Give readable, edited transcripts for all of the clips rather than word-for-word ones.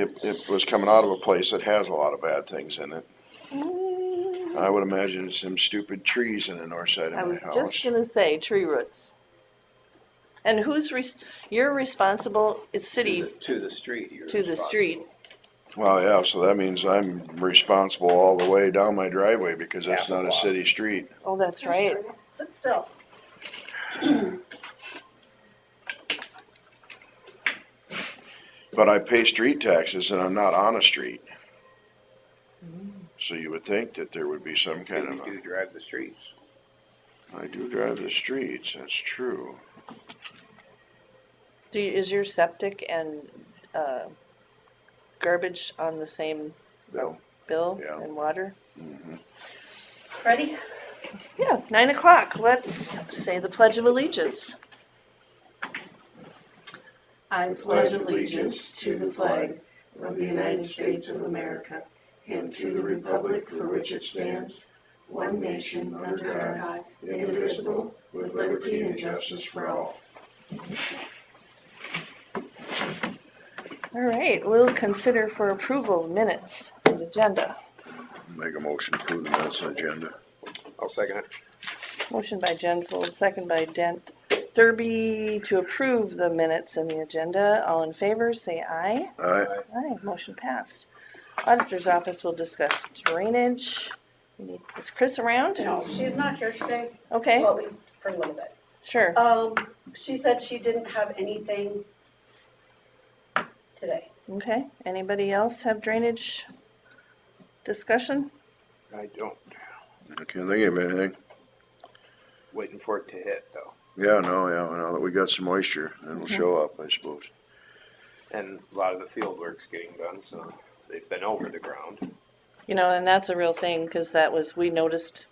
it was coming out of a place that has a lot of bad things in it. I would imagine some stupid trees in the north side I of my was house. just gonna say tree roots. And you're responsible, it's city To the street. You're to the street. Well, yeah, so that means I'm responsible all the way down my driveway because that's Half a not a block. city street. Oh, that's right. Sit still. But I pay street taxes and I'm not on a street. So you would think that there would be some kind of You do drive the streets. I do drive the streets, that's true. Is your septic and garbage on the same Bill. bill Yeah. and water? Mhm. Ready? Yeah, 9:00. Let's say the Pledge of Allegiance. I pledge allegiance to the flag of the United States of America and to the republic for which it stands, one nation under God, indivisible, with liberty and justice for all. All right, we'll consider for approval minutes and agenda. Make a motion to approve the minutes and agenda. I'll second it. Motion by Jensvold, second by Dent Thurby to approve the minutes and the agenda. All in favor, say aye. Aye. Aye, motion passed. Auditor's office will discuss drainage. Is Chris around? No, she's not here today, Okay, well, at least for a little bit. sure. She said she didn't have anything today. Okay, anybody else have drainage discussion? I don't. I can't think of anything. Waiting for it to hit though. Yeah, no, now that we got some moisture, it'll show up, I suppose. And a lot of the field work's getting done, so they've been over the ground. You know, and that's a real thing, because we noticed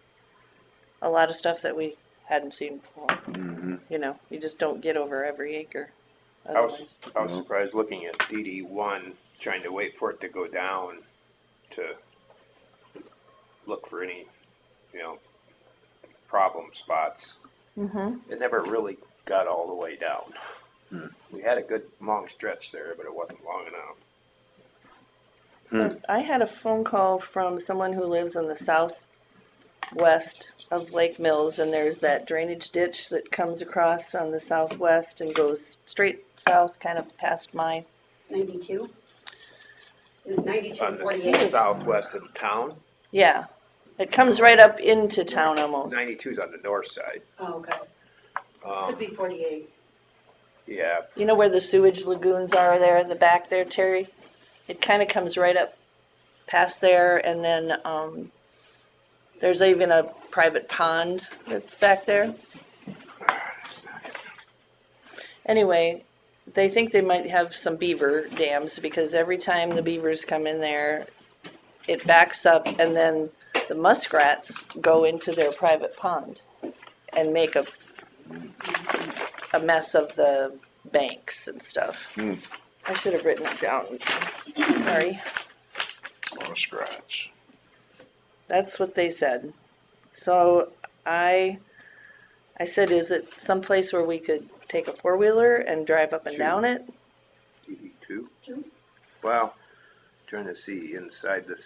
a lot of stuff that we hadn't seen before. Mm-hmm. You know, you just don't get over every acre. I was Otherwise, surprised looking at DD1, trying to wait for it to go down to look for any, problem spots. It never really got all the way down. We had a good long stretch there, but it wasn't long enough. So I had a phone call from someone who lives in the southwest of Lake Mills, and there's that drainage ditch that comes across on the southwest and goes straight south, kind of past mine. 92? 92 On and the 48. southwest of town, Yeah, it comes right up into town almost. 92's on the north side. Oh, okay. Could be 48. Yeah, You know where the sewage lagoons are there in the back there, Terry? It kind of comes right up past there, and then there's even a private pond that's back there. Anyway, they think they might have some beaver dams, because every time the beavers come in there, it backs up, and then the muskrats go into their private pond and make a mess of the banks and stuff. I should have written it down. Sorry. A lot of scratch. That's what they said. So I said, is it someplace where we could take a four-wheeler and drive up and down it? DD2. Two. Well, trying to see inside the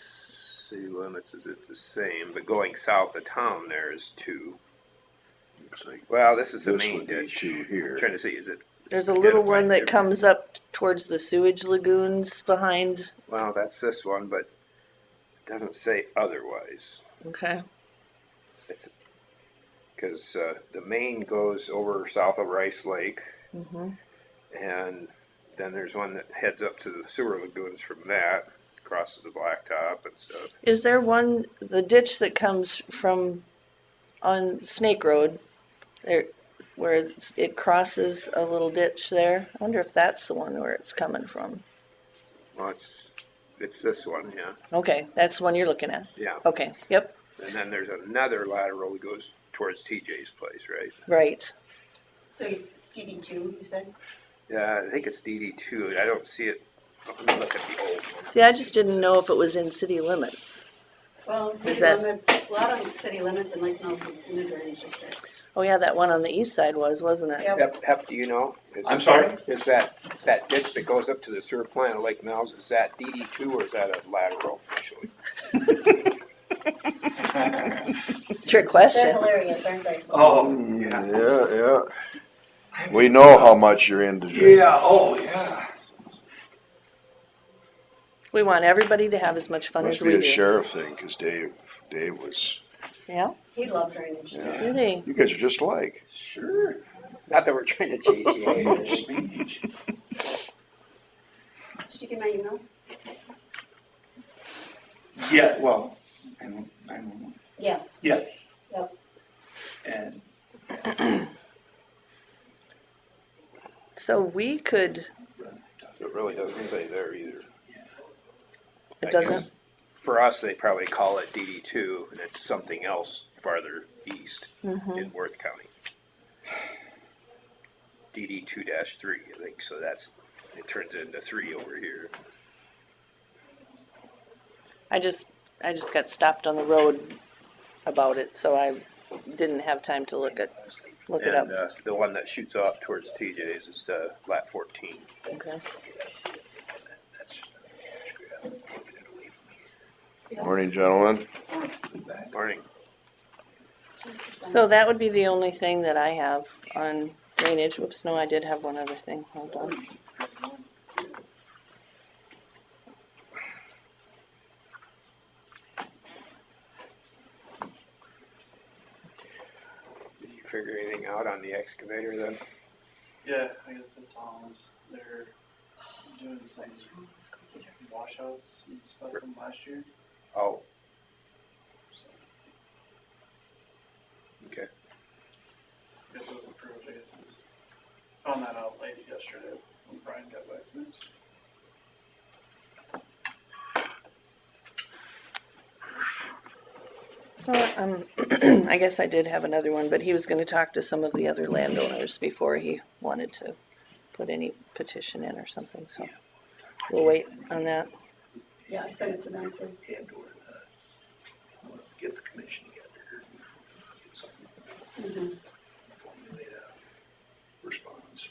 city limits, is it the same? But going south of town, there is 2. Looks like Well, this is the this main would be ditch. 2 here. Trying to see, is it? There's a little Identify one that different. comes up towards the sewage lagoons behind. Well, that's this one, but it doesn't say otherwise. Okay. It's because the main goes over south of Rice Lake, Mm-hmm. and then there's one that heads up to the sewer lagoons from that, crosses the blacktop and stuff. Is there one, the ditch that comes from on Snake Road, there, where it crosses a little ditch there? I wonder if that's the one where it's coming from. Well, it's this one, yeah. Okay, that's the one you're looking at. Yeah. Okay, yep, And then there's another lateral that goes towards TJ's place, right? right. So it's DD2, you said? Yeah, I think it's DD2. I don't see it. Let me look at the old one. See, I just didn't know if it was in city limits. Well, city that- limits, a lot of city limits in Lake Mills is in the drainage district. Oh yeah, that one on the east side wasn't it? Yep. Hep, do you know? I'm sorry? Is that ditch that goes up to the sewer plant at Lake Mills, is that DD two or is that a lateral officially? Trick They're question. hilarious, aren't they? Oh, Yeah. We know how much you're into drinking. Yeah, oh, yeah. We want everybody to have as much fun Must as be we a do. sheriff thing, cause Dave was, Yeah, He loved drainage too. Yeah. do they? you guys are just alike. Sure. Not that we're trying to chase you. Speech. Did you get my emails? Yeah, well, I'm, Yeah. yes. Yep. And So we could, It really doesn't say there either. it doesn't, For us, they probably call it DD two, and it's something else farther east mhm. in Worth County. DD 2-3, I think, so it turns into 3 over here. I just got stopped on the road about it, so I didn't have time to look it up. And the one that shoots off towards TJ's is the lat 14. Okay. Morning, gentlemen. Morning. So that would be the only thing that I have on drainage. Whoops, no, I did have one other thing. Hold on. Did you figure anything out on the excavator then? Yeah, I guess that's all. They're doing some washouts and stuff from last year. Oh. Okay. I guess it was approved. I guess it was, found that out late yesterday when Brian got back to us. So I guess I did have another one, but he was going to talk to some of the other landowners before he wanted to put any petition in or something. So we'll wait on that. Yeah, I sent it to them too. get the commission together. Get something, Mm-hmm. formulate a response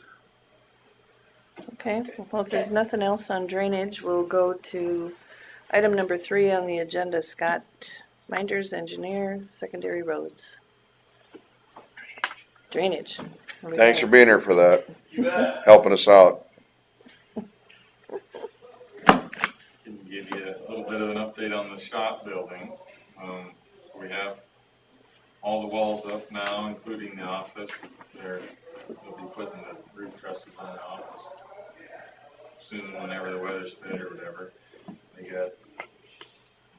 or. Okay, well, if there's nothing else on drainage, we'll go to item number 3 on the agenda. Scott Minders, engineer, secondary roads. Drainage. Thanks for being here for that, You bet. helping us out. Can give you a little bit of an update on the shop building. We have all the walls up now, including the office. They'll be putting the roof trusses on the office soon, whenever the weather's good or whatever. They got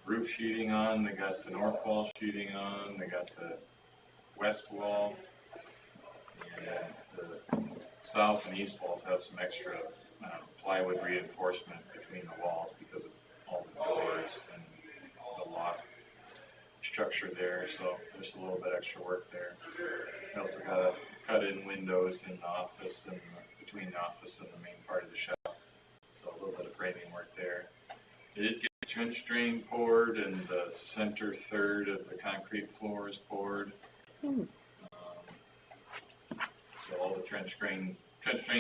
roof sheeting on, they got the north wall sheeting on, they got the west wall. And the south and east walls have some extra plywood reinforcement between the walls because of all the doors and the lost structure there, so there's a little bit extra work there. We also got to cut in windows in the office and between the office and the main part of the shop, so a little bit of framing work there. They did get the trench drain poured and the center third of the concrete floor is poured. So all the trench drain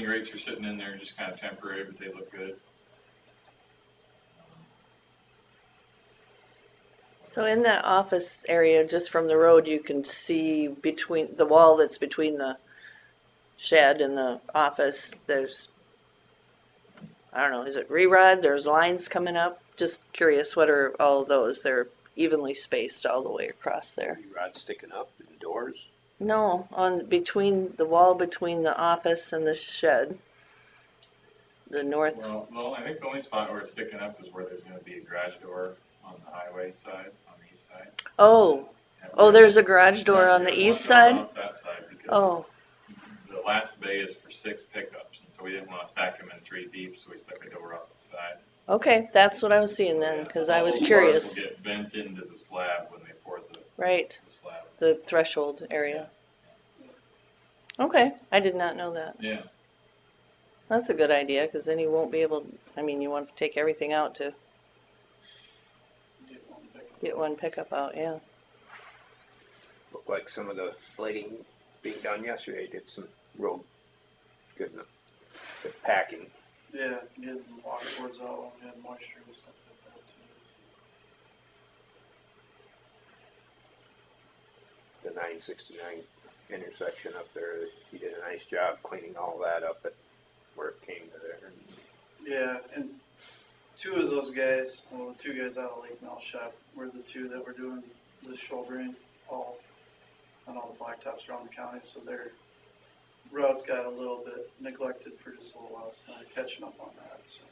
grates are sitting in there, just kind of temporary, but they look good. So in that office area, just from the road, you can see between the wall that's between the shed and the office, there's, I don't know, is it re-rod? There's lines coming up. Just curious, what are all of those? They're evenly spaced all the way across there. Rods sticking up in the doors. No, on between the wall between the office and the shed. The north. Well, I think the only spot where it's sticking up is where there's going to be a garage door on the highway side, on the east side. Oh, And oh, we're- there's a garage door on the Yeah, east one door side? off that side because Oh, the last bay is for 6 pickups, and so we didn't want to stack them in 3 deep, so we stuck a door off the side. okay, that's what I was seeing then, because I All was those curious. bars will get bent into the slab when they pour the Right, slab. the threshold area. Okay, I did not know that. Yeah. That's a good idea, because then you won't be able, I mean, you want to take everything out to Did one pick. get one pickup out, yeah. Look like some of the blading being done yesterday, did some real good packing. Yeah, getting washboards out and getting moisture and stuff like that too. The 969 intersection up there, he did a nice job cleaning all that up at where it came to there. Yeah, and two of those guys, well, the two guys out of Lake Mel shop were the two that were doing the shouldering all on all the blacktops around the county, so their routes got a little bit neglected for just a little while, so they're catching up on that, so.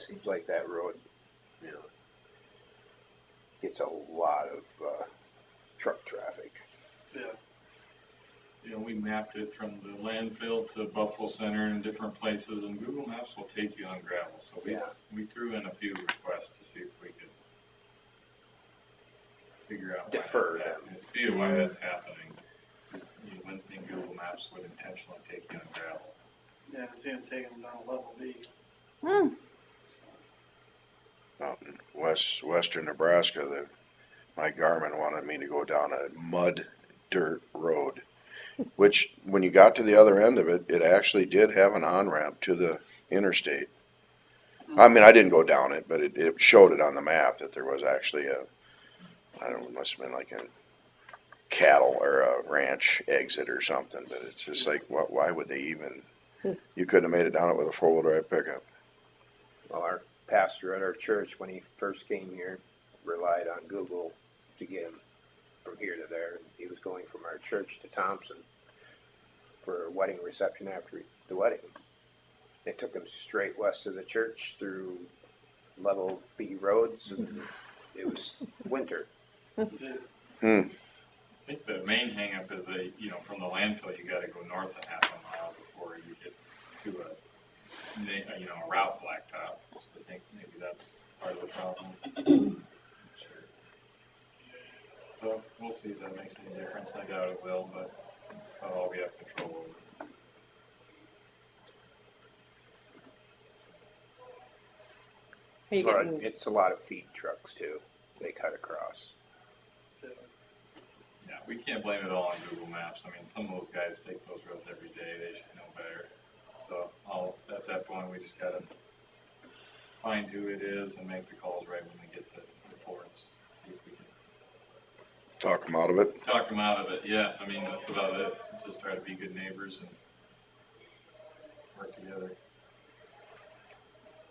Seems like that road, you know, gets a lot of truck traffic. Yeah, You know, we mapped it from the landfill to Buffalo Center and different places, and Google Maps will take you on gravel. So we threw in a few requests to see if we could figure out Defer why that's them. happening. See why that's happening. You wouldn't think Google Maps would intentionally take you on gravel. yeah, it's even taking them down a level B. Hmm. Out in western Nebraska, my Garmin wanted me to go down a mud dirt road, which when you got to the other end of it, it actually did have an on-ramp to the interstate. I mean, I didn't go down it, but it showed it on the map that there was actually I don't know, it must have been like a cattle or a ranch exit or something, but it's just like, why would they even, you couldn't have made it down it with a four-wheel drive pickup. Well, our pastor at our church, when he first came here, relied on Google to get him from here to there. He was going from our church to Thompson for a wedding reception after the wedding. It took him straight west of the church through level B roads, and it was winter. I think the main hangup is that, you know, from the landfill, you gotta go north a half a mile before you get to a route blacktop. So I think maybe that's part of the problem. Sure. So we'll see if that makes any difference. I doubt it will, but it's about all we have control over. Are you But getting, it's a lot of feed trucks too. They cut across. Yeah, we can't blame it all on Google Maps. I mean, some of those guys take those roads every day. They should know better. So at that point, we just gotta find who it is and make the calls right when we get the reports. See if we can Talk them out of it. talk them out of it. Yeah, I mean, that's about it. Just try to be good neighbors and work together.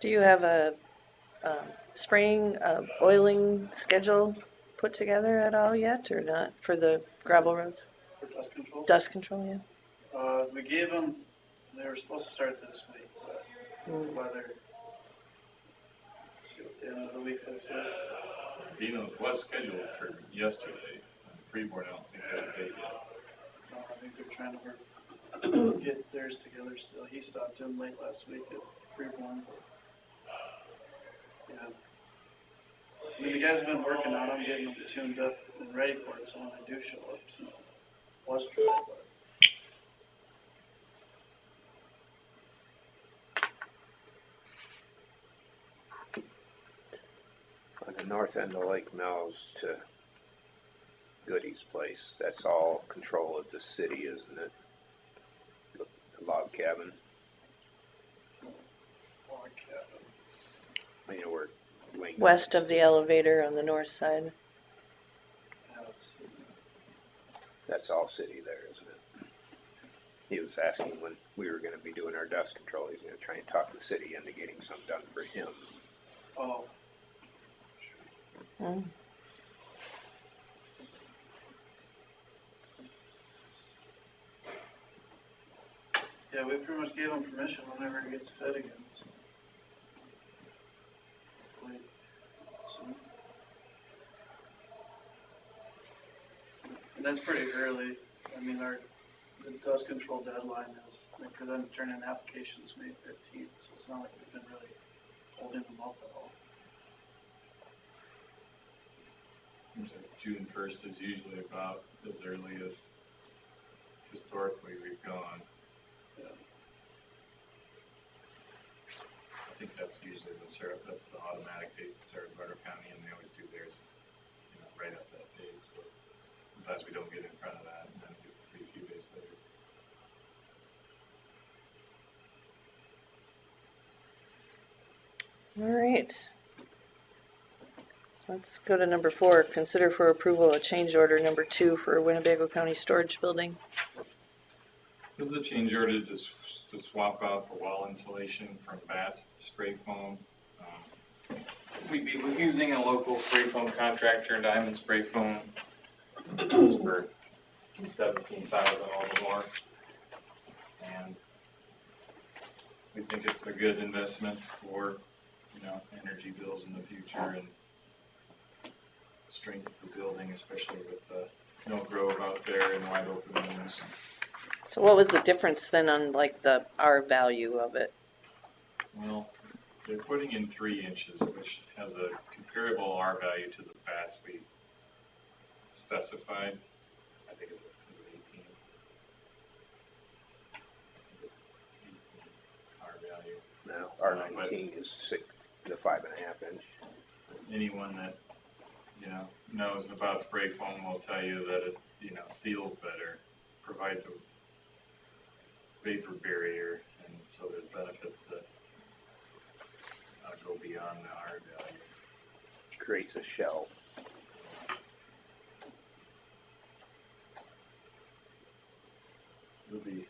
do you have a spraying, oiling schedule put together at all yet, or not, for the gravel roads? For dust control. Dust control, yeah? We gave them, they were supposed to start this week, but the weather, see what the end of the week is here. Dino was scheduled for yesterday. Freeborn, I don't think they had a date yet. I think they're trying to get theirs together still. He stopped in late last week at Freeborn. Yeah. I mean, the guys have been working on them, getting them tuned up and ready for it, so when they do show up, since it was dry, but On the north end of Lake Mills to Goody's place, that's all control of the city, isn't it? The log cabin. log cabin. You know where Wayne. West of the elevator on the north side. Yeah, it's, That's all city there, isn't it? He was asking when we were going to be doing our dust control. He's going to try and talk the city into getting some done for him. oh, Mm. yeah, we pretty much gave him permission whenever it gets fed again, so. Hopefully soon. And that's pretty early. I mean, the dust control deadline is, like, for them to turn in applications May 15th, so it's not like we've been really holding them up at all. June 1st is usually about as early as historically we've gone. Yeah. I think that's usually that's the automatic date in Sarasota County, and they always do theirs sometimes we don't get in front of that, and then it gets to be a few days later. All right. Let's go to number 4. Consider for approval a change order number 2 for Winnebago County Storage Building. This is a change order to swap out the wall insulation from bats to spray foam. We'd be using a local spray foam contractor, Diamond Spray Foam, for $17,000 or more. And we think it's a good investment for, energy bills in the future and strength of the building, especially with the snow grove out there and wide open windows. So what was the difference then on like the R value of it? Well, they're putting in 3 inches, which has a comparable R value to the bats we specified. I think it's 18. It's 18 R value. Now, R19 is the 5.5 inch. Anyone that, knows about spray foam will tell you that it, seals better, provides a vapor barrier, and so there's benefits that go beyond the R value. Creates a shell. It'll be,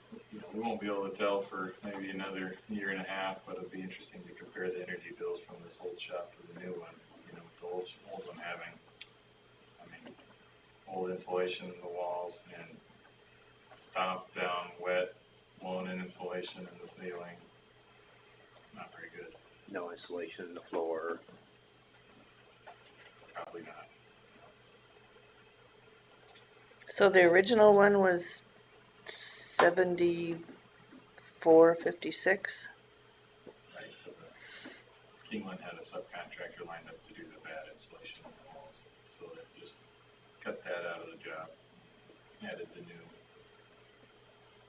we won't be able to tell for maybe another year and a half, but it'll be interesting to compare the energy bills from this old shop to the new one, with the old one having, old insulation in the walls and stomped down, wet, blown-in insulation in the ceiling. Not very good. No insulation in the floor. Probably not. So the original one was $74.56. Right, so the Kingland had a subcontractor lined up to do the bad insulation on the walls, so they just cut that out of the job, added the new.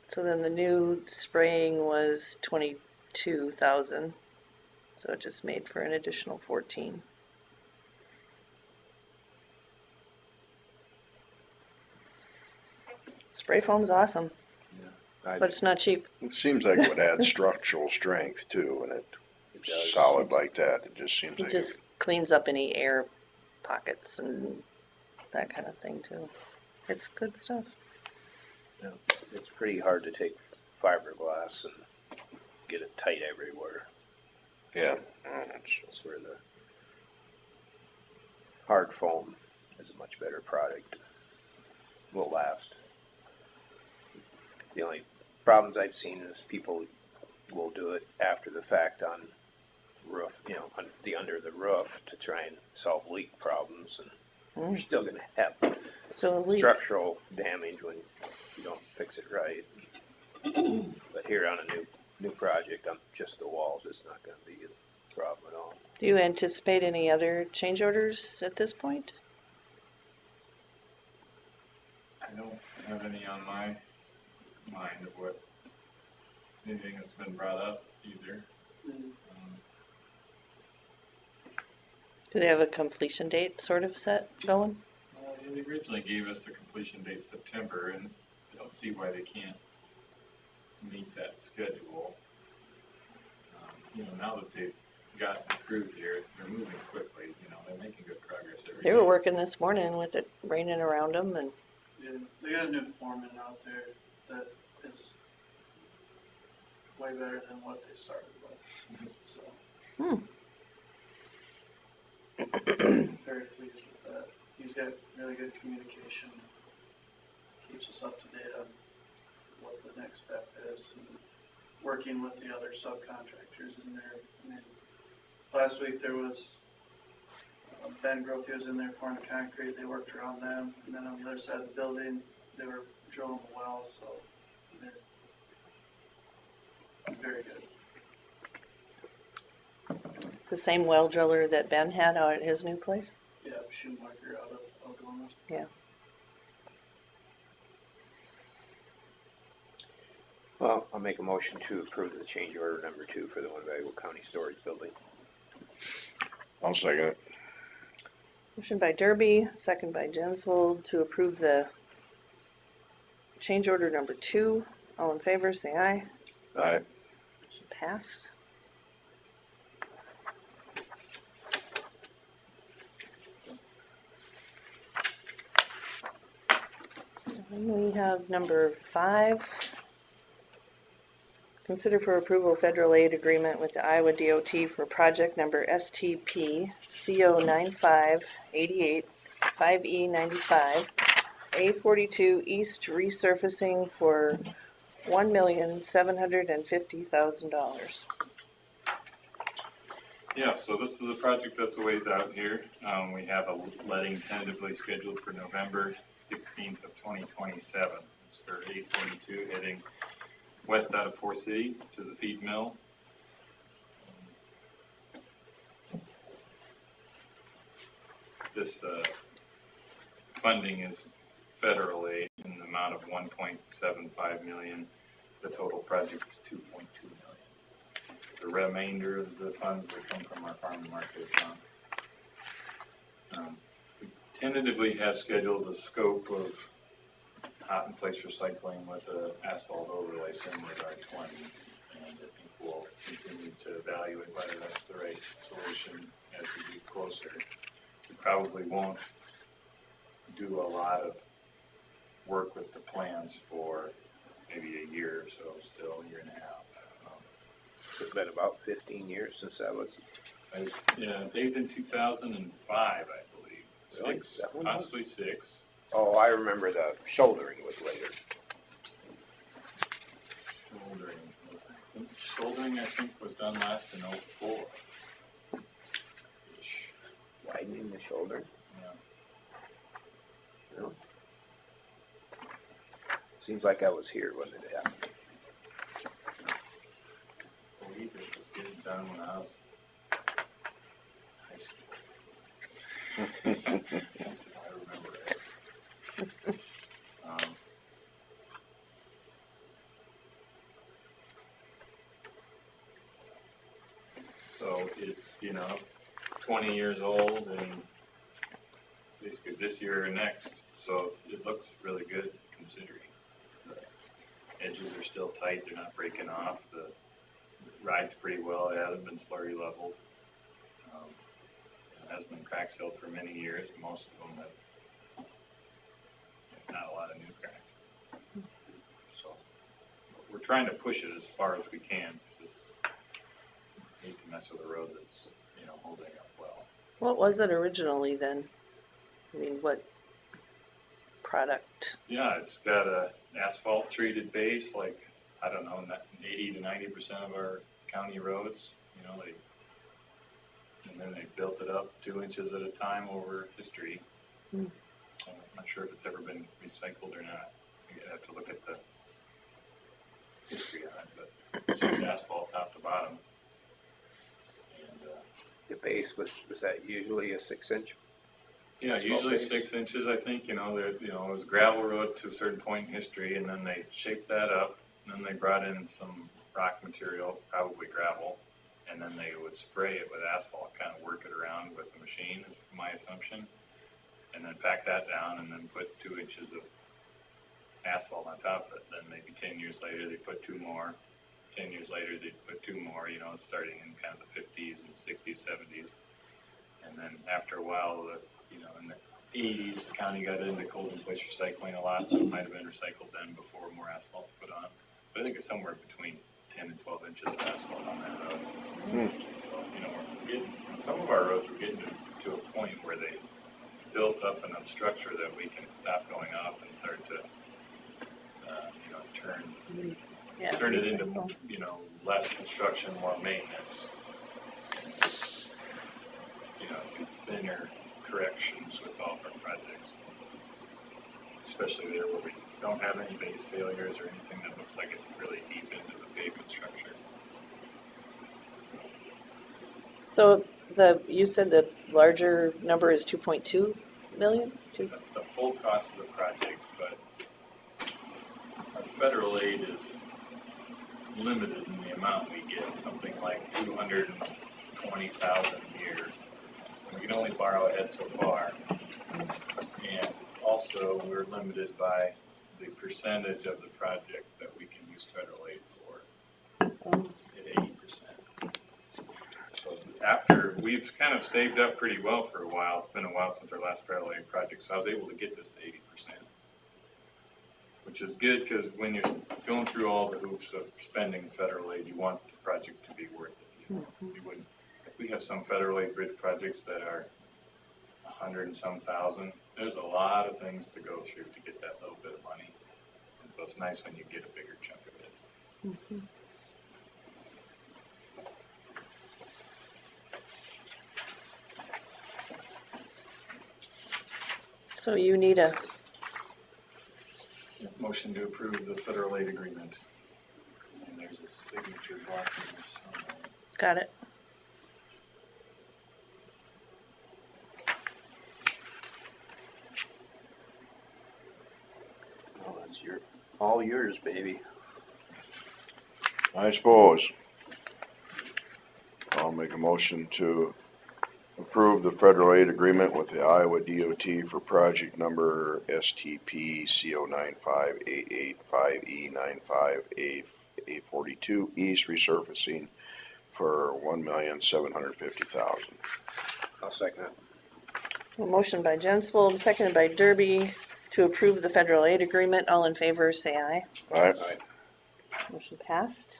So then the new spraying was $22,000. So it just made for an additional $14,000. Spray foam's awesome, but it's not cheap. It seems like it would add structural strength too, and It does. solid like that, it just seems It like. just cleans up any air pockets and that kind of thing too. It's good stuff. It's pretty hard to take fiberglass and get it tight everywhere. Yeah. That's where the hard foam is a much better product. Will last. The only problems I've seen is people will do it after the fact on roof, under the roof to try and solve leak problems, and you're still going to have Still a leak. structural damage when you don't fix it right. But here on a new project, on just the walls, it's not going to be a problem at all. Do you anticipate any other change orders at this point? I don't have any on my mind of anything that's been brought up either. Do they have a completion date sort of set going? They originally gave us the completion date September, and I don't see why they can't meet that schedule. Now that they've gotten approved here, they're moving quickly. They're making good progress every They day. were working this morning with it raining around them, and Yeah, they got a new foreman out there that is way better than what they started with, so. Very pleased with that. He's got really good communication, keeps us up to date on what the next step is, and working with the other subcontractors in there. Last week there was Ben Grothe was in there pouring the concrete, they worked around them, and then on the other side of the building, they were drilling the well, so they're very good. the same well driller that Ben had out at his new place. Yeah, Schumacher out of Oklahoma. Yeah. Well, I'll make a motion to approve the change order number 2 for the Winnebago County Storage Building. I'll second it. Motion by Derby, second by Jensvold to approve the change order number 2. All in favor, say aye. Aye. Motion passed. Then we have number 5. Consider for approval federal aid agreement with the Iowa DOT for project number STP CO9588 5E95 A42 East resurfacing for $1,750,000. Yeah, so this is a project that's a ways out here. We have a letting tentatively scheduled for November 16th of 2027. It's for 842 heading west out of Fort City to the feed mill. This funding is federal aid in the amount of $1.75 million. The total project is $2.2 million. The remainder of the funds will come from our farm and market account. We tentatively have scheduled a scope of hot in place recycling with an asphalt overlay similar to R20. And I think we'll continue to evaluate whether that's the right solution as we get closer. We probably won't do a lot of work with the plans for maybe a year or so, still a year and a half. It's been about 15 years since that was. Yeah, dated in 2005, I believe. Really? 6, That one? possibly 6. Oh, I remember the shouldering was later. Shouldering, I think, was done last in 04. Widening the shoulder. Yeah. Really? Seems like I was here when it happened. I believe it was getting done when I was high school. That's if I remember it. So it's, 20 years old and basically this year or next. So it looks really good considering. The edges are still tight, they're not breaking off. The rides pretty well, it hasn't been slurry leveled. It has been crack sealed for many years. Most of them have not a lot of new cracks. So we're trying to push it as far as we can. Hate to mess with a road that's, holding up well. What was it originally then? I mean, what product? Yeah, it's got a asphalt treated base, like, I don't know, 80 to 90% of our county roads, and then they built it up 2 inches at a time over history. I'm not sure if it's ever been recycled or not. You have to look at the history on it, but it's just asphalt top to bottom. And, The base was that usually a 6-inch? yeah, usually 6 inches, I think, it was gravel road to a certain point in history, and then they shaped that up, and then they brought in some rock material, probably gravel, and then they would spray it with asphalt, kind of work it around with the machine, is my assumption, and then pack that down, and then put 2 inches of asphalt on top of it. Then maybe 10 years later, they put 2 more. 10 years later, they put 2 more, starting in kind of the 50s and 60s, 70s. And then after a while, in the 80s, the county got into cold in place recycling a lot, so it might have been recycled then before more asphalt was put on. But I think it's somewhere between 10 and 12 inches of asphalt on that road. So, we're getting, some of our roads, we're getting to a point where they built up enough structure that we can stop going off and start to, turn it into, less construction, more maintenance. Just, do thinner corrections with all of our projects. Especially there where we don't have any base failures or anything that looks like it's really deep into the pavement structure. So you said the larger number is 2.2 million? That's the full cost of the project, but our federal aid is limited in the amount we get, something like $220,000 a year. We can only borrow ahead so far. And also we're limited by the percentage of the project that we can use federal aid for Oh. at 80%. So after, we've kind of saved up pretty well for a while. It's been a while since our last federal aid project, so I was able to get this to 80%. Which is good, because when you're going through all the hoops of spending federal aid, you want the project to be worth it. You wouldn't, we have some federal aid bridge projects that are 100 and some thousand. There's a lot of things to go through to get that little bit of money. And so it's nice when you get a bigger chunk of it. So you need a, Motion to approve the federal aid agreement. And there's a signature block in this somewhere. got it. Oh, that's all yours, baby. I suppose. I'll make a motion to approve the federal aid agreement with the Iowa DOT for project number STP CO95885E95A42 East resurfacing for $1,750,000. I'll second it. A motion by Jensvold, seconded by Derby to approve the federal aid agreement. All in favor, say aye. Alright, Motion passed.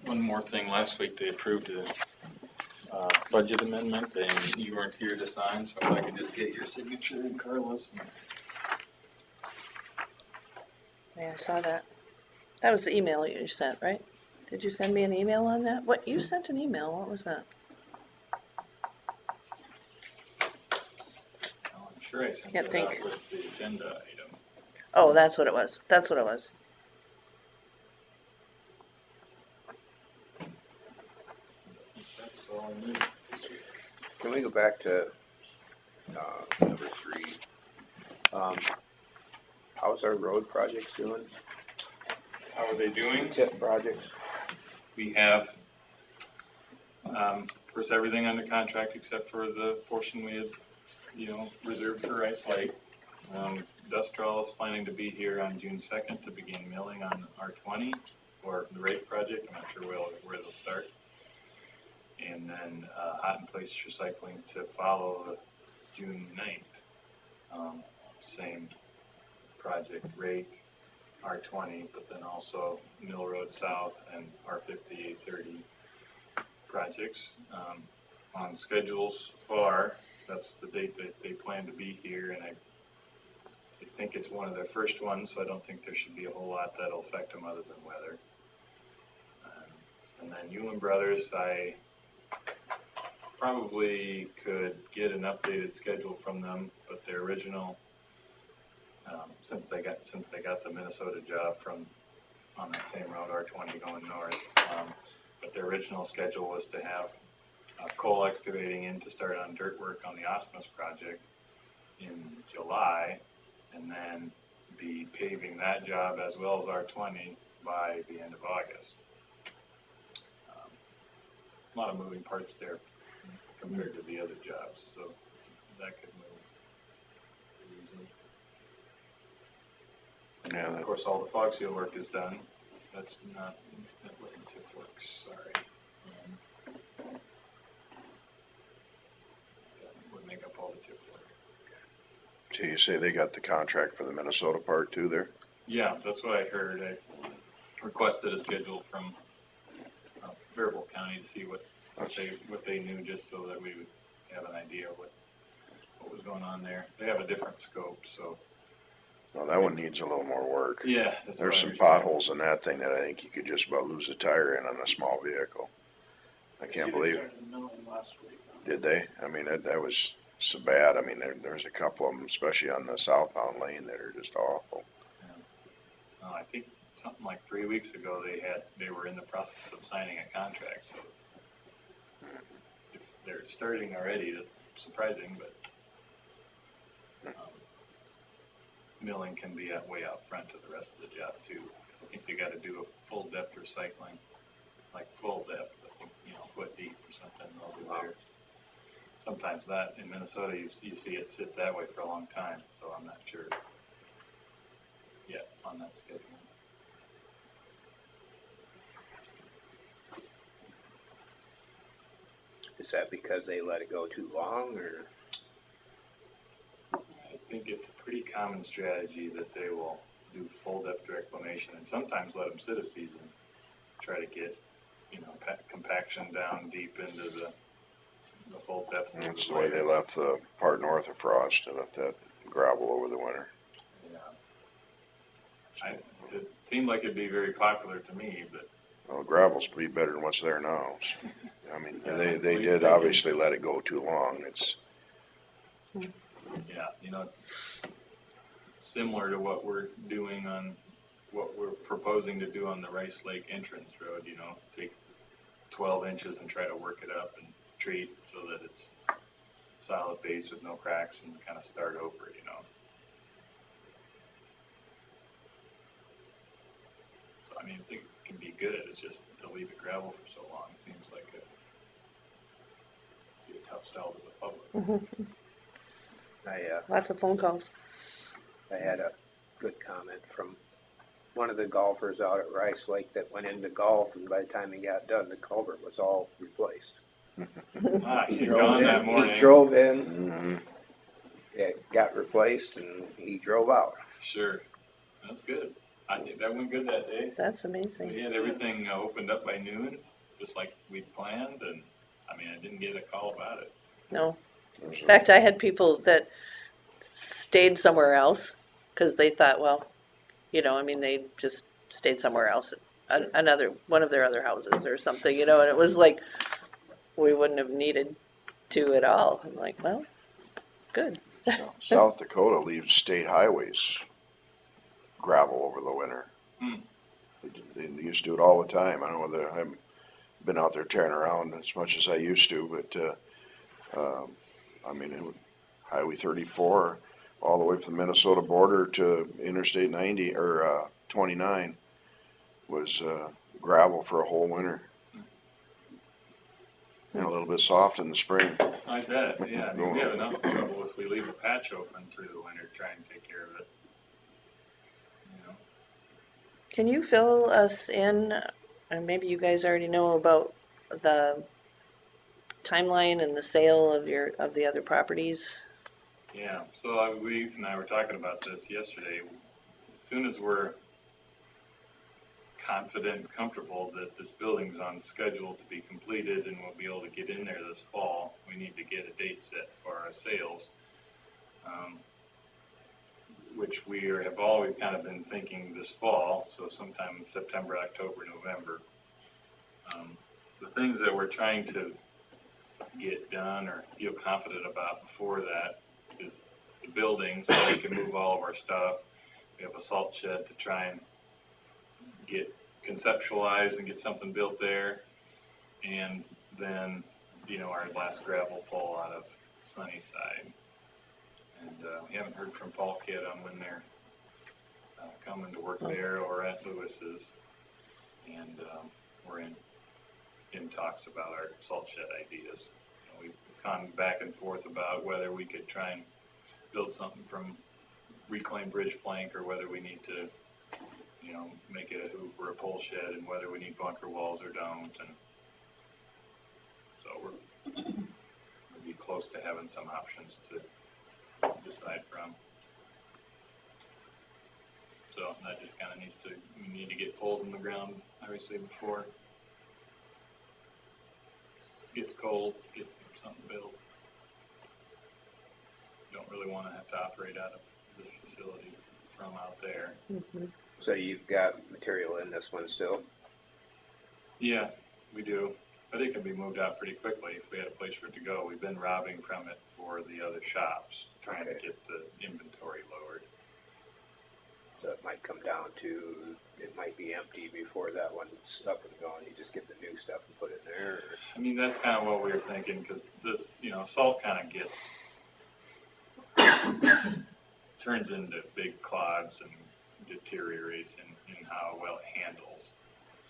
One more thing, last week they approved a budget amendment, and you weren't here to sign, so if I could just get your signature and Carla's. Yeah, I saw that. That was the email you sent, right? Did you send me an email on that? What, you sent an email, what was that? I'm sure I sent Can't that out think. with the agenda item. Oh, that's what it was. That's what it was. That's all I need. Can we go back to number 3? How's our road projects doing? How are they doing? Tip projects? We have, of course, everything under contract except for the portion we had, reserved for Rice Lake. Industrial is planning to be here on June 2nd to begin milling on R20 for the rate project. I'm not sure where they'll start. And then hot and place recycling to follow June 9th. Same project rate, R20, but then also Mill Road South and R5830 projects. On schedules far, that's the date that they plan to be here, and I think it's one of their first ones, so I don't think there should be a whole lot that'll affect them other than weather. And then Hewlin Brothers, I probably could get an updated schedule from them, but their original, since they got the Minnesota job on that same route, R20 going north, but their original schedule was to have coal excavating in to start on dirt work on the Osmus project in July, and then be paving that job as well as R20 by the end of August. A lot of moving parts there compared to the other jobs, so that could move easily. yeah, Of course, all the fog seal work is done. That wasn't TIF work, sorry. That would make up all the TIF work. so you say they got the contract for the Minnesota part too there? Yeah, that's what I heard. I requested a schedule from Faribault County to see what they knew, just so that we would have an idea of what was going on there. They have a different scope, so. Well, that one needs a little more work. Yeah. That's There's what I some understand. potholes in that thing that I think you could just about lose a tire in on a small vehicle. I can't believe, They started milling last week. did they? I mean, that was so bad. I mean, there's a couple of them, especially on the southbound lane, that are just awful. I think something like 3 weeks ago, they were in the process of signing a contract, so if they're starting already, that's surprising, but milling can be way out front of the rest of the job too. So I think they got to do a full depth recycling, like full depth, I think, foot deep or something over there. sometimes that, in Minnesota, you see it sit that way for a long time, so I'm not sure yet on that schedule. Is that because they let it go too long, or? I think it's a pretty common strategy that they will do full depth reclamation and sometimes let them sit a season, try to get, compaction down deep into the full depth. of That's the layer. way they left the part north of Frost, they left that gravel over the winter. Yeah. It seemed like it'd be very popular to me, but Well, gravel's be better than what's there now. So, I mean, Yeah, they at least did they obviously let it go too long. It's, yeah, it's similar to what we're doing on, what we're proposing to do on the Rice Lake entrance road, take 12 inches and try to work it up and treat so that it's solid base with no cracks and kind of start over. So, I think it can be good, it's just to leave it gravel for so long seems like be a tough sell to the public. Lots of phone calls. I had a good comment from one of the golfers out at Rice Lake that went into golf, and by the time he got done, the culvert was all replaced. He gone that morning. He drove in, mhm. it got replaced, and he drove out. Sure, that's good. I think that went good that day. That's amazing. We had everything opened up by noon, just like we'd planned, and I didn't get a call about it. No. In fact, I had people that stayed somewhere else because they thought, well, they just stayed somewhere else, one of their other houses or something, and it was like, we wouldn't have needed to at all. I'm like, well, good. South Dakota leaves state highways gravel over the winter. Hmm. They used to do it all the time. I don't know whether I haven't been out there tearing around as much as I used to, but it would, Highway 34 all the way from the Minnesota border to Interstate 90 or 29 was gravel for a whole winter. And a little bit soft in the spring. I bet, yeah. We have enough trouble if we leave a patch open through the winter trying to take care of it. Can you fill us in, and maybe you guys already know about the timeline and the sale of the other properties? Yeah, so we and I were talking about this yesterday. As soon as we're confident and comfortable that this building's on schedule to be completed and we'll be able to get in there this fall, we need to get a date set for our sales, which we have always kind of been thinking this fall, so sometime in September, October, November. The things that we're trying to get done or feel confident about before that is the building, so we can move all of our stuff. We have a salt shed to try and get conceptualized and get something built there. And then, our last gravel pull out of Sunnyside. And we haven't heard from Paul yet on when they're coming to work there or at Lewis's. And we're in talks about our salt shed ideas. We've gone back and forth about whether we could try and build something from reclaimed bridge plank or whether we need to make it a hoop or a pole shed, and whether we need bunker walls or don't. And so we'll be close to having some options to decide from. So that just kind of we need to get poles in the ground, obviously, before it gets cold, get something built. Don't really want to have to operate out of this facility from out there. Mm-hmm. So you've got material in this one still? Yeah, we do. But it can be moved out pretty quickly if we had a place for it to go. We've been robbing from it for the other shops, trying to get the inventory lowered. So it might come down to, it might be empty before that one's up and going. You just get the new stuff and put it there? Or? That's kind of what we were thinking, because this, salt kind of turns into big clods and deteriorates in how well it handles.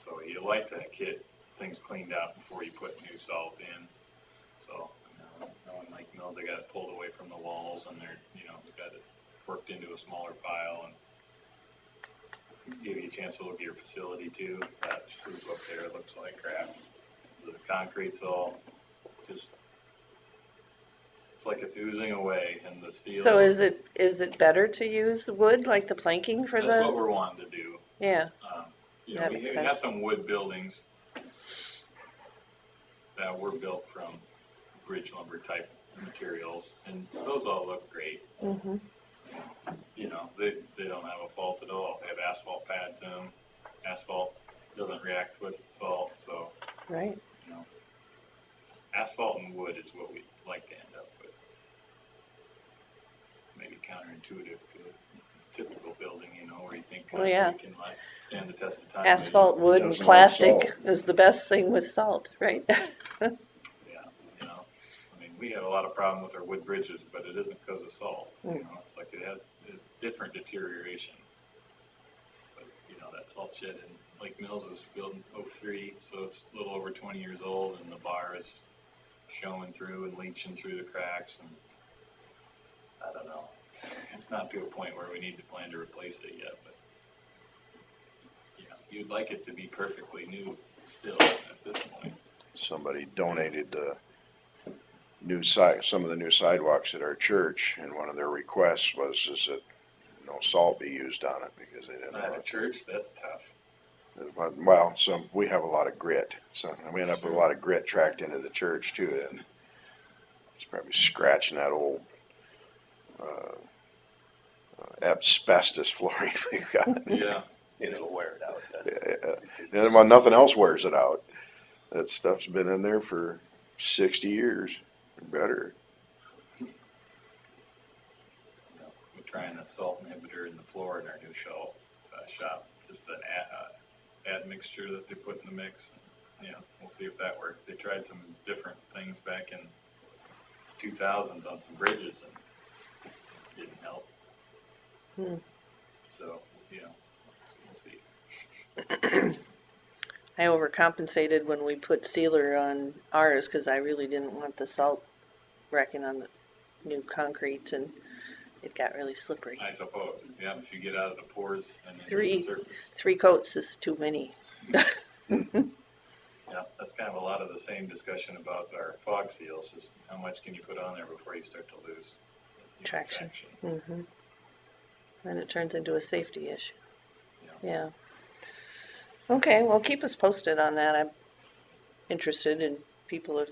So you like to get things cleaned out before you put new salt in. So knowing Lake Mills, they got it pulled away from the walls and they're, got it worked into a smaller pile and give you a chance to look at your facility too. That roof up there looks like crap. The concrete's all just, it's like it's oozing away and the steel. So is it better to use wood, like the planking for That's what the, we're wanting to do. yeah, That We makes have sense. some wood buildings that were built from bridge lumber type materials, and those all look great. mm-hmm, They don't have a fault at all. They have asphalt pads in them. Asphalt doesn't react with salt, so, right, asphalt and wood is what we'd like to end up with. Maybe counterintuitive to a typical building, where you think Well, yeah. concrete can stand the test of time. asphalt, wood, and doesn't like plastic salt. is the best thing with salt, right? Yeah, I mean, we have a lot of problem with our wood bridges, but it isn't because of salt. It's like it's different deterioration. But, that salt shed in Lake Mills was built in '03, so it's a little over 20 years old, and the bar is showing through and leaching through the cracks, and I don't know. It's not to a point where we need to plan to replace it yet, but, you'd like it to be perfectly new still at this point. Somebody donated some of the new sidewalks at our church, and one of their requests is that no salt be used on it because they didn't At a want church, that's tough. it. Well, we have a lot of grit, so we end up with a lot of grit tracked into the church too, and it's probably scratching that old asbestos flooring we've got. Yeah. And it'll wear it out then. And well, nothing else wears it out. That stuff's been in there for 60 years or better. We're trying a salt inhibitor in the floor in our new shop, just an admixture that they put in the mix. We'll see if that works. They tried some different things back in 2000s on some bridges and didn't help. So, we'll see. I overcompensated when we put sealer on ours because I really didn't want the salt wrecking on the new concrete, and it got really slippery. I suppose, yeah, if you get out of the pores and then Three. the surface. 3 coats is too many. Yeah, that's kind of a lot of the same discussion about our fog seals, is how much can you put on there before you start to lose Traction. Mm-hmm. Then it turns into a safety issue. Yeah. Okay, well, keep us posted on that. I'm interested, and people have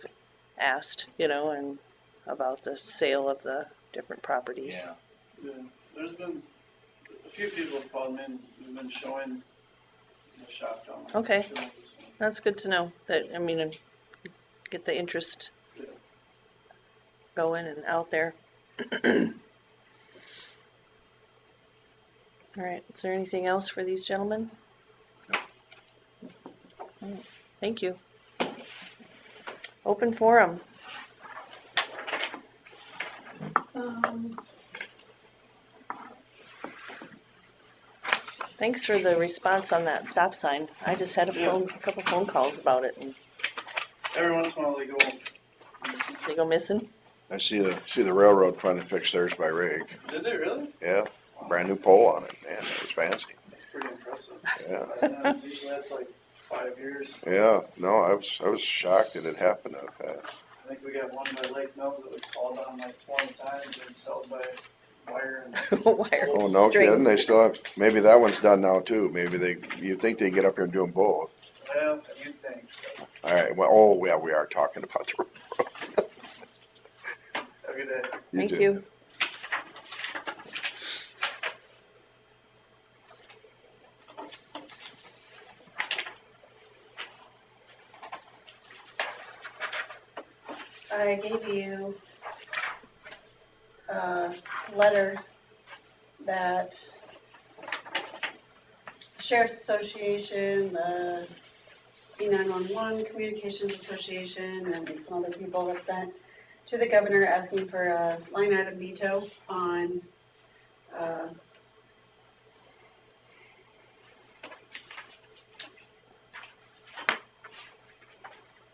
asked, and about the sale of the different properties. Yeah, Yeah, there's been, a few people have called me and we've been showing the shop down there. Okay. That's good to know. And get the interest Yeah. going and out there. All right, is there anything else for these gentlemen? No. All right, thank you. Open forum. Thanks for the response on that stop sign. I just had a couple phone calls about it, and Every once in a while they go, they go missing. I see the railroad trying to fix theirs by rig. did they really? Yeah, brand new pole on it. Man, it's fancy. That's pretty impressive. Yeah, Usually that's like 5 years. yeah. No, I was shocked that it happened that fast. I think we got one by Lake Mills that was called on like 20 times and installed by wire and Wire. Oh, no string. kidding. They still have. Maybe that one's done now too. Maybe you'd think they get up here and do them both. well, you'd think. All right. Well, oh yeah, we are talking about the railroad. Have a good day. Thank do. you. I gave you a letter that Sheriff's Association, the B911 Communications Association, and some other people have sent to the governor asking for a line item veto on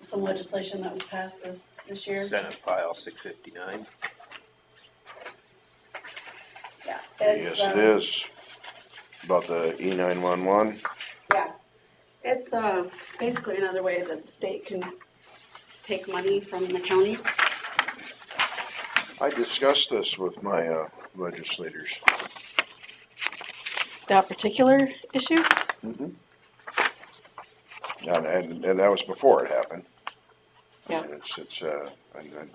some legislation that was passed this year. Senate File 659. Yeah. Yes, it is. About the E911. Yeah. It's basically another way that the state can take money from the counties. I discussed this with my legislators. That particular issue? Mm-hmm. And that was before it happened. Yeah. And and then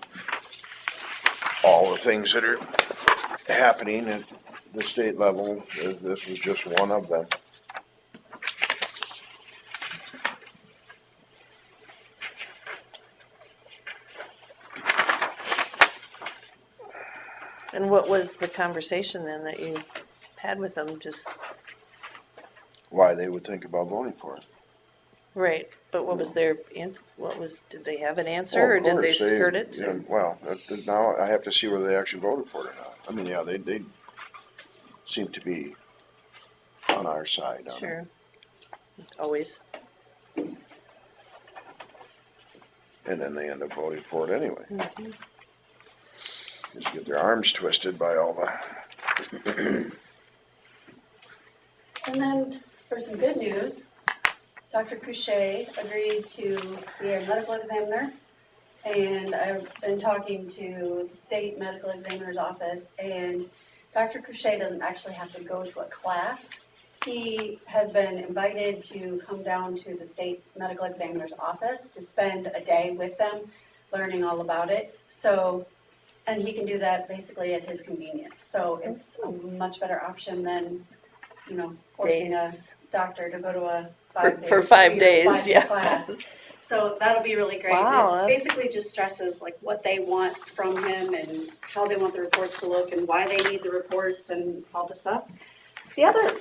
all the things that are happening at the state level, this was just one of them. And what was the conversation then that you had with them? Just, Why they would think about voting for it. right, but what was did they have an answer Well, or of did they course, skirt it? yeah, well, now I have to see whether they actually voted for it or not. I mean, yeah, they seem to be on our side on it. Sure. Always. And then they end up voting for it anyway. Mhm. Just get their arms twisted by all the. And then for some good news, Dr. Couchet agreed to be our medical examiner. And I've been talking to the state medical examiner's office, and Dr. Couchet doesn't actually have to go to a class. He has been invited to come down to the state medical examiner's office to spend a day with them, learning all about it. So, and he can do that basically at his convenience. So it's a much better option than, forcing a Days. doctor to go to a For 5 days, 5-day yeah. class. So that'll be really great. Wow, It basically just stresses like what they want from him and how they want the reports to look and why they need the reports and all the stuff. The other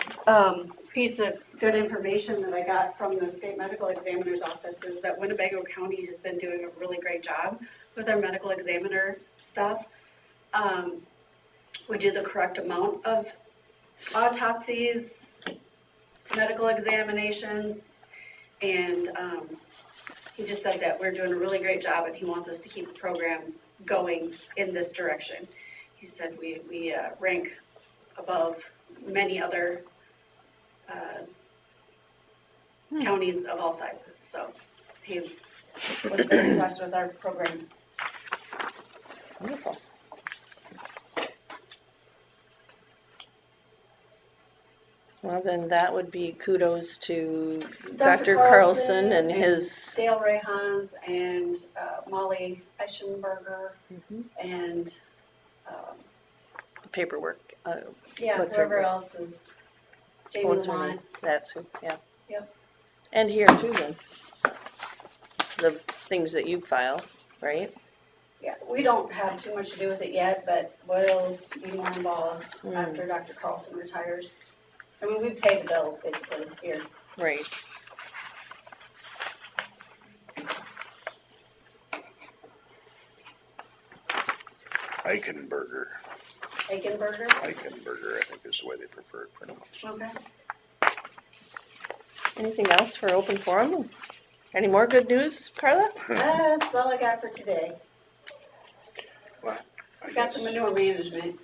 piece of good information that I got from the state medical examiner's office is that Winnebago County has been doing a really great job with our medical examiner stuff. We do the correct amount of autopsies, medical examinations, and he just said that we're doing a really great job and he wants us to keep the program going in this direction. He said we rank above many other counties of all sizes, so he was very impressed with our program. Wonderful. Well, then that would be kudos to Dr. Carlson and his, Dale Rayhans and Molly Eschenberger Mhm. and, paperwork. yeah, What's her whoever name? else is, Jamie What's her Lamont. name? That's who, yeah. Yep. And here too then. The things that you file, right? Yeah, we don't have too much to do with it yet, but we'll be more involved Mm. after Dr. Carlson retires. I mean, we pay the bills basically here. Right. Eichenberger, Eichenberger? I think is the way they prefer it pronounced. Okay. Anything else for open forum? Any more good news, Carla? That's all I got for today. I Got some manure management.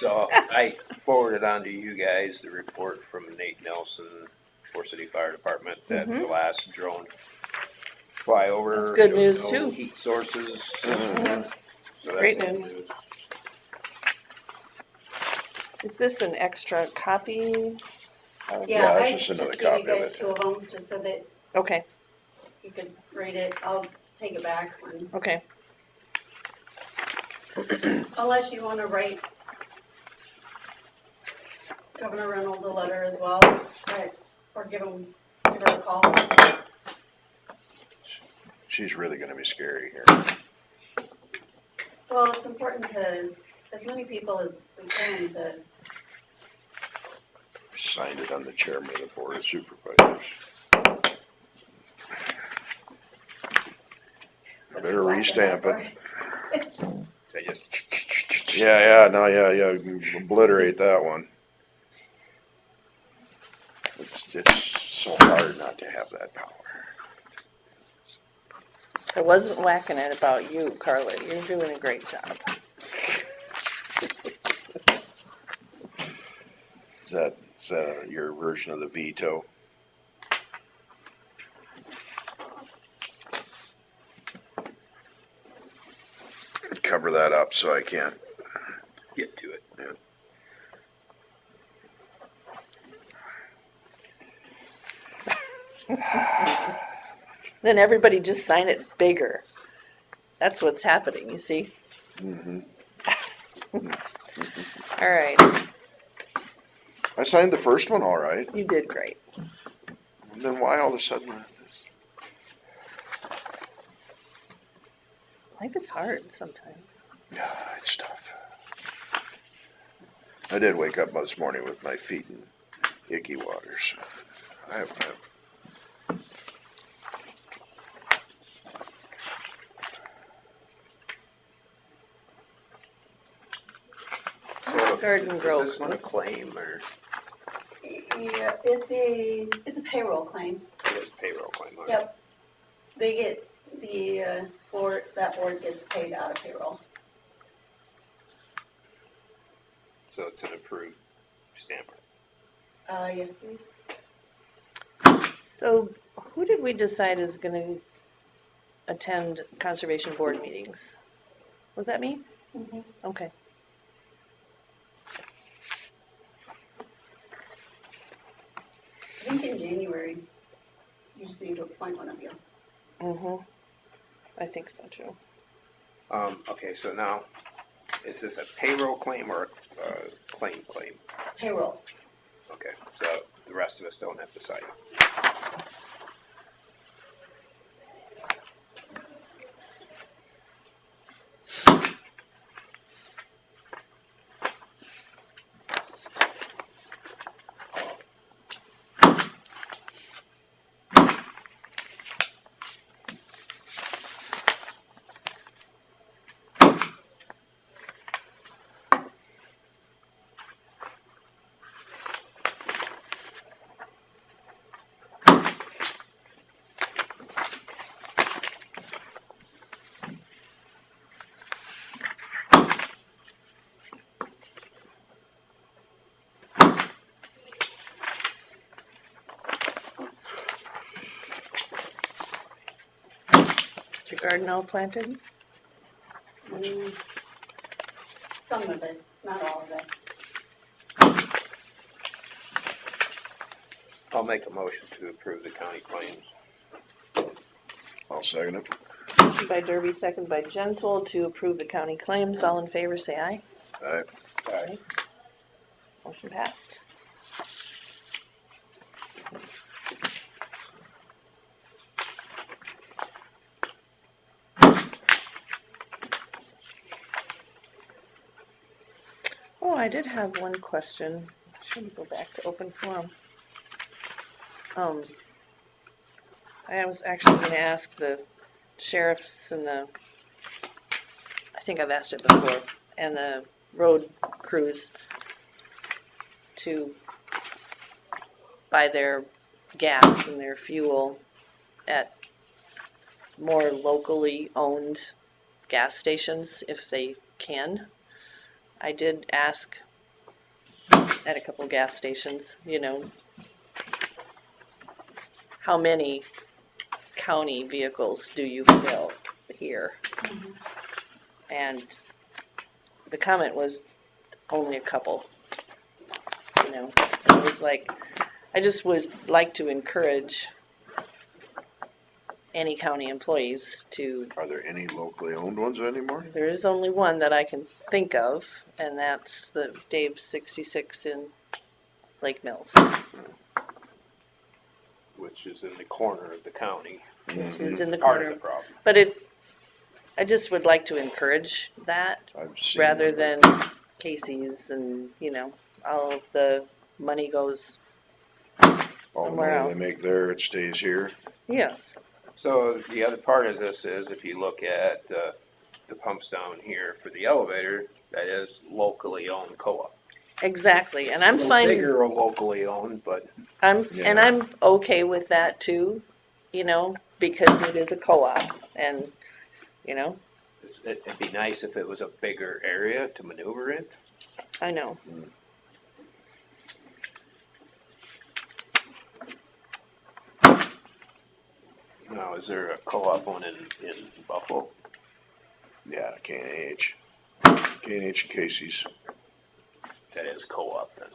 So I forwarded on to you guys the report from Nate Nelson, Forest City Fire Department, that the last drone flyover. That's good showed news, no too. Heat sources. Mhm. So that's Great good news. Is this an extra copy? Yeah, I it's just another gave you copy of guys it. 2 of them, just so that Okay, you could read it. I'll take it back when, okay. unless you want to write Governor Reynolds a letter as well, right, or give her a call. She's really gonna be scary here. Well, it's important to, as many people as we can to, Signed it on the chairman of the board of supervisors. I better restamp it. I just, Yeah, obliterate that one. It's so hard not to have that power. I wasn't whacking it about you, Carla. You're doing a great job. Is that your version of the veto? Cover that up so I can't. Get to it. Then everybody just sign it bigger. That's what's happening, you see? Mm-hmm. All right, I signed the first one all right. you did great. And then why all of a sudden? Life is hard sometimes. Yeah, it's tough. I did wake up this morning with my feet in icky water, so I Garden Grove. Is this one a claim or Yeah, it's a payroll claim. it is a payroll claim? huh? Yep. They get that board gets paid out of payroll. So it's an approved stamper. Yes, please. So who did we decide is gonna attend conservation board meetings? Was that me? Mm-hmm. Okay. I think in January, you just need to appoint one of you. Mm-hmm. I think so too. Okay, so now, is this a payroll claim or a claim? Payroll. Okay, so the rest of us don't have to sign. Is your garden all planted? Some of it, not all of it. I'll make a motion to approve the county claims. I'll second it. Motion by Derby, second by Jenswold to approve the county claims. All in favor, say aye. Aye. Motion passed. Oh, I did have one question. Should go back to open forum. I was actually going to ask the sheriffs and I think I've asked it before, and the road crews to buy their gas and their fuel at more locally owned gas stations if they can. I did ask at a couple gas stations, how many county vehicles do you fill here? And the comment was only a couple. It was like, I just was like to encourage any county employees to, Are there any locally owned ones anymore? there is only one that I can think of, and that's the Dave 66 in Lake Mills, Which is in the corner of the county. which is in the Part of corner. the problem. But I just would like to encourage that I've seen rather it. than Casey's and, all of the money goes All the somewhere money else. they make there, it stays here. Yes. So the other part of this is if you look at the pumps down here for the elevator, that is locally owned co-op. Exactly, and I'm A little fine. Bigger or locally owned, but And Yeah. I'm okay with that too, because it is a co-op. And, you know, It'd be nice if it was a bigger area to maneuver in. I know. Now, is there a co-op one in Buffalo? Yeah, K&H. K&H and Casey's. That is co-op then.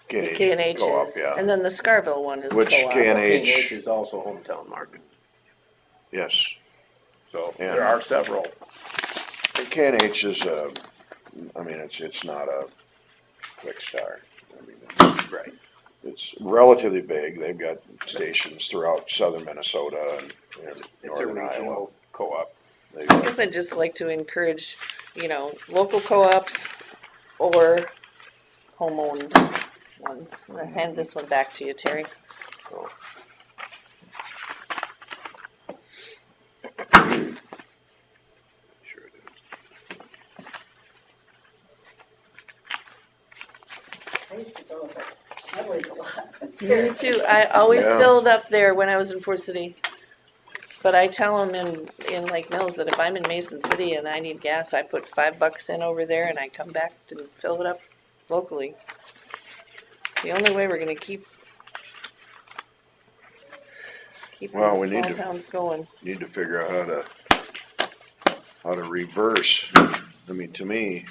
The K&H Co-op, is, yeah. and then the Scarville one is Which co-op. K&H. K&H is also hometown market, Yes. so Yeah. there are several. And K&H is, I mean, it's not a quick start. I mean, Right. it's relatively big. They've got stations throughout southern Minnesota and It's a northern Iowa. regional co-op. They've I got- guess I'd just like to encourage, you know, local co-ops or home-owned ones. I'm gonna hand this one back to you, Terry. Sure it is. I used to go up at Chevrolet's a lot. Me too. I always Yeah. filled up there when I was in Forest City. But I tell them in Lake Mills that if I'm in Mason City and I need gas, I put $5 in over there and I come back and fill it up locally. The only way we're gonna keep Well, these we need small to- towns going. Need to figure out how to reverse. I mean, to me,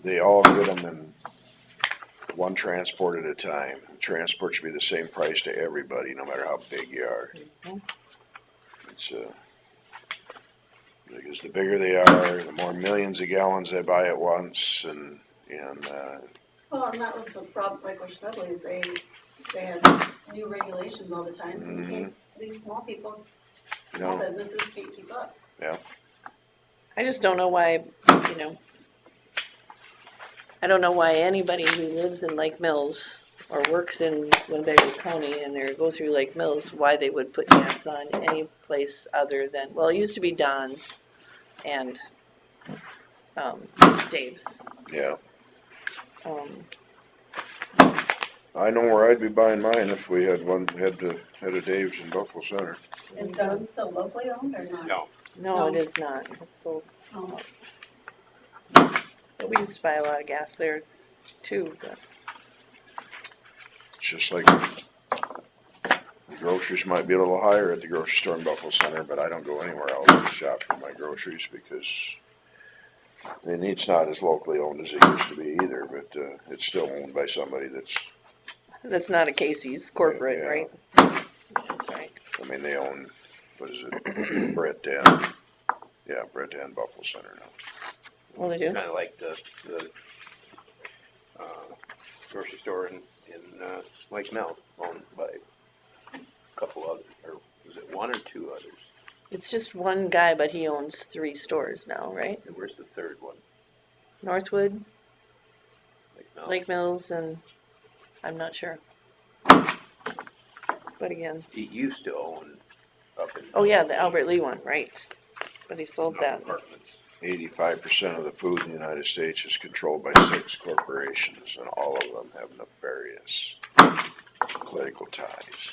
they all get them in one transport at a time. Transport should be the same price to everybody, no matter how big you are. Mhm. It's, because the bigger they are, the more millions of gallons they buy at once, and Well, and that was the problem, like with Chevrolet's, they had new regulations all the time. You can't, these small people, small no, businesses can't keep up. I just don't know why, you know, I don't know why anybody who lives in Lake Mills or works in Winnebago County and they go through Lake Mills, why they would put gas on any place other than, well, it used to be Don's and Dave's. yeah. Um, I know where I'd be buying mine if we had had a Dave's in Buffalo Center. Is Dunn still locally owned or not? No. no, it is not. It's sold. Oh, But we used to buy a lot of gas there too, but It's just like the groceries might be a little higher at the grocery store in Buffalo Center, but I don't go anywhere else to shop for my groceries because it's not as locally owned as it used to be either, but it's still owned by somebody that's not a Casey's corporate, Yeah. right? That's right. I mean, they own, what is it, Brett and Buffalo Center now. Well, they do. Kind of like the grocery store in Lake Mel, owned by a couple others, or was it one or two others? It's just one guy, but he owns 3 stores now, right? And where's the third one? Northwood, Lake Mel? Lake Mills, and I'm not sure. But again, He used to own up in. oh yeah, the Albert Lee one, right? But he sold that. Apartments. 85% of the food in the United States is controlled by 6 corporations, and all of them have nefarious political ties.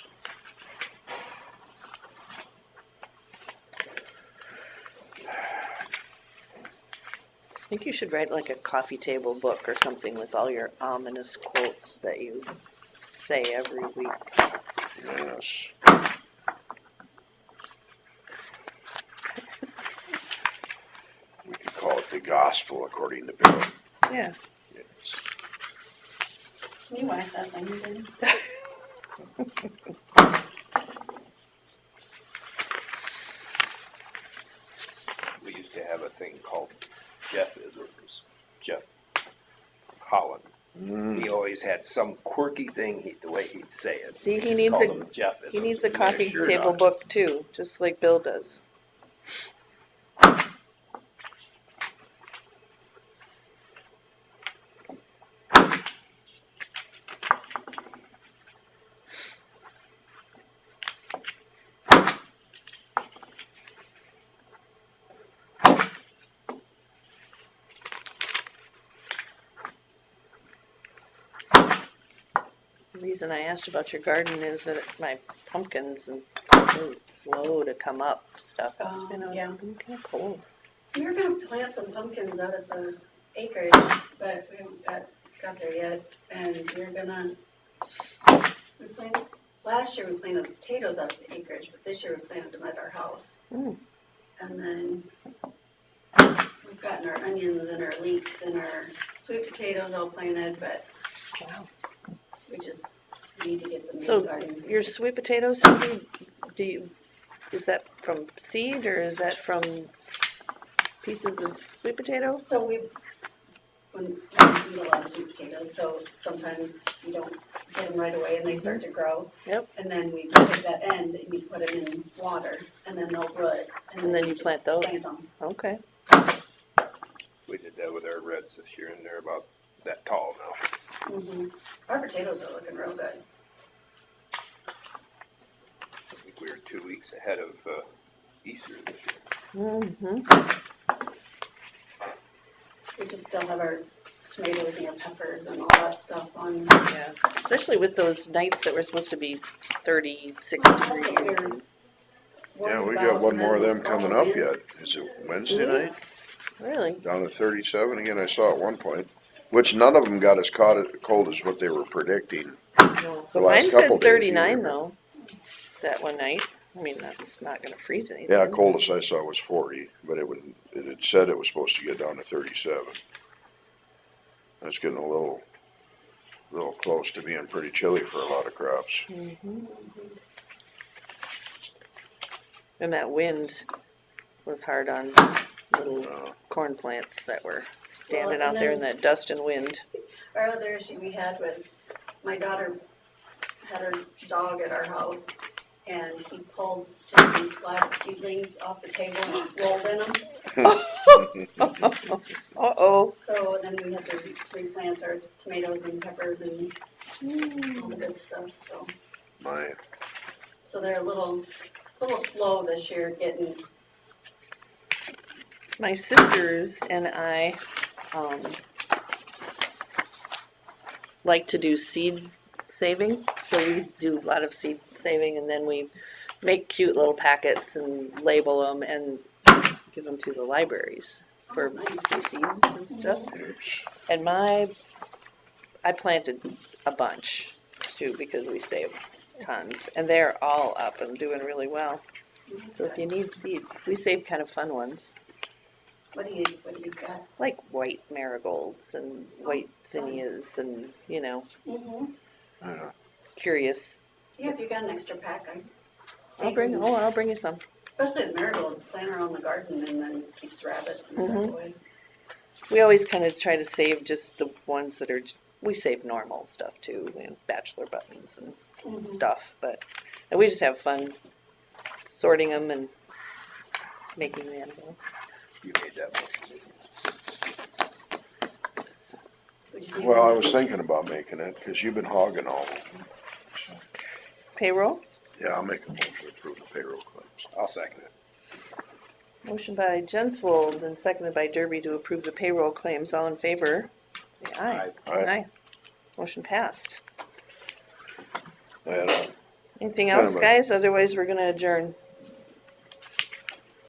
I think you should write like a coffee table book or something with all your ominous quotes that you say every week. Yes. We could call it the gospel according to Bill. Yeah. Yes. can you whack that thing again? We used to have a thing called Jeffisms. Jeff Holland. Mm, He always had some quirky thing, the way he'd say it. See, We he just needs called a- them Jeffisms. He needs a He had coffee shirt table on. book too, just like Bill does. These reason I asked about your garden is that my pumpkins and so slow to come up stuff. It's been Yeah. kind of cold. We were gonna plant some pumpkins out at the acreage, but we haven't got there yet. And we're gonna, last year we planted potatoes out at the acreage, but this year we planted them at our house. Mm. And then we've gotten our onions and our leeks and our sweet potatoes all planted, but Wow. we just need to get them in So the garden. your sweet potatoes, how do you, is that from seed or is that from pieces of sweet potato? So we eat a lot of sweet potatoes, so sometimes you don't get them right away and they start to grow. Yep. And then we take that end and we put them in water and then they'll root. And then you just plant those? Plant them. Okay. We did that with our reds this year, and they're about that tall now. Mhm. Our potatoes are looking real good. I think we were 2 weeks ahead of Easter this year. Mm-hmm. We just still have our tomatoes and our peppers and all that stuff on. Yeah, especially with those nights that were supposed to be 36 degrees. and- Yeah, we got one more of them coming up yet. Is it Wednesday night? Really? Down to 37 again, I saw at one point, which none of them got as cold as what they were predicting. But The last mine couple said days, 39 either. though, that one night. I mean, that's not gonna freeze anything. Yeah, coldest I saw was 40, but it had said it was supposed to get down to 37. That's getting a little close to being pretty chilly for a lot of crops. Mhm. And that wind was hard on little Uh, corn plants that were standing Well, out and there in then- that dust and wind. Our other issue we had was my daughter had her dog at our house and he pulled Jason's flag seedlings off the table and rolled in them. Uh-oh. So then we had to replant our tomatoes and peppers and all the good stuff, so. My, So they're a little slow this year getting, My sisters and I like to do seed saving. So we do a lot of seed saving and then we make cute little packets and label them and give them to the libraries for seeds and stuff. And I planted a bunch too because we saved tons. And they're all up and doing really well. So if you need seeds, we save kind of fun ones. what do you got? Like white marigolds and white zinnias and, Mm-hmm. uh, curious. Yeah, if you got an extra pack, I'll bring you some. especially the marigolds, plant around the garden and then keeps rabbits and stuff Mhm. away. We always kind of try to save just the ones that are, we save normal stuff too, bachelor buttons and Mhm. stuff, and we just have fun sorting them and making the envelopes. You made that motion. We just need well, I to- was thinking about making it because you've been hogging all of them. Payroll, Yeah, I'll make a motion to approve the payroll claims. I'll second it. motion by Jensvold and seconded by Derby to approve the payroll claims. All in favor? Say aye. Aye. Motion passed. I had a Anything Kind else, of a- guys? Otherwise, we're gonna adjourn.